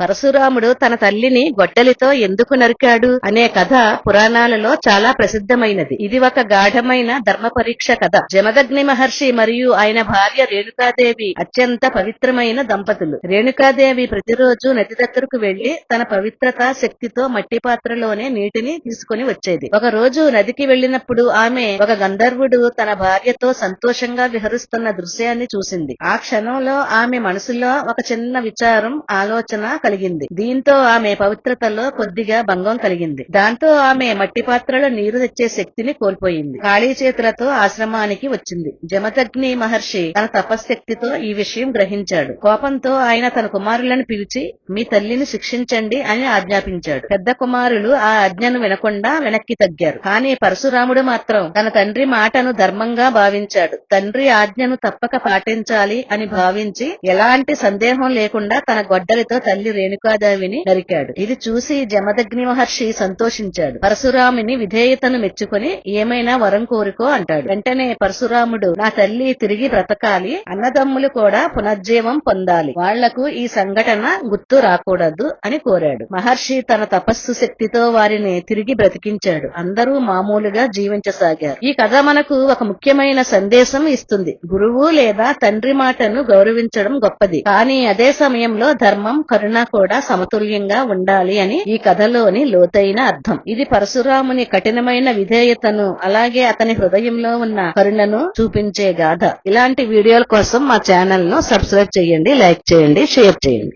పరశురాముడు తన తల్లిని గొడ్డలితో ఎందుకు నరికాడు అనే కథ పురాణాలలో చాలా ప్రసిద్ధమైనది. ఇది ఒక గాఢమైన ధర్మ పరీక్ష కథ. జమదగ్ని మహర్షి మరియు ఆయన భార్య రేణుకాదేవి అత్యంత పవిత్రమైన దంపతులు. రేణుకాదేవి ప్రతిరోజు నది దగ్గరకు వెళ్లి తన పవిత్రతా శక్తితో మట్టి పాత్రలోనే నీటిని తీసుకుని వచ్చేది. ఒక రోజు నదికి వెళ్లినప్పుడు ఆమె ఒక గంధర్వుడు తన భార్యతో సంతోషంగా విహరిస్తున్న దృశ్యాన్ని చూసింది. ఆ క్షణంలో ఆమె మనసులో ఒక చిన్న విచారం, ఆలోచన కలిగింది. దీంతో ఆమె పవిత్రతలో కొద్దిగా భంగం కలిగింది. దాంతో ఆమె మట్టి పాత్రలో నీరు తెచ్చే శక్తిని కోల్పోయింది. ఖాళీ చేతులతో ఆశ్రమానికి వచ్చింది. జమదగ్ని మహర్షి తన తపశ్శక్తితో ఈ విషయం గ్రహించాడు. కోపంతో ఆయన తన కుమారులను పిలిచి మీ తల్లిని శిక్షించండి అని ఆజ్ఞాపించాడు. పెద్ద కుమారులు ఆ ఆజ్ఞను వినకుండా వెనక్కి తగ్గారు. కానీ పరశురాముడు మాత్రం తన తండ్రి మాటను ధర్మంగా భావించాడు. తండ్రి ఆజ్ఞను తప్పక పాటించాలి అని భావించి ఎలాంటి సందేహం లేకుండా తన గొడ్డలితో తల్లి రేణుకాదేవిని నరికాడు. ఇది చూసి జమదగ్ని మహర్షి సంతోషించాడు. పరశురాముని విధేయతను మెచ్చుకొని ఏమైనా వరం కోరుకో అంటాడు. వెంటనే పరశురాముడు నా తల్లి తిరిగి బ్రతకాలి, అన్నదమ్ములు కూడా పునర్జీవం పొందాలి, వాళ్లకు ఈ సంఘటన గుర్తు రాకూడదు అని కోరాడు. మహర్షి తన తపస్సు శక్తితో వారిని తిరిగి బ్రతికించాడు. అందరూ మామూలుగా జీవించసాగారు. ఈ కథ మనకు ఒక ముఖ్యమైన సందేశం ఇస్తుంది. గురువు లేదా తండ్రి మాటను గౌరవించడం గొప్పది, కానీ అదే సమయంలో ధర్మం, కరుణ కూడా సమతుల్యంగా ఉండాలి అని ఈ కథలోని లోతైన అర్థం. ఇది పరశురాముని కఠినమైన విధేయతను, అలాగే అతని హృదయంలో ఉన్న కరుణను చూపించే గాథ. ఇలాంటి వీడియోల కోసం మా ఛానల్ ను సబ్స్క్రైబ్ చేయండి, లైక్ చేయండి, షేర్ చేయండి.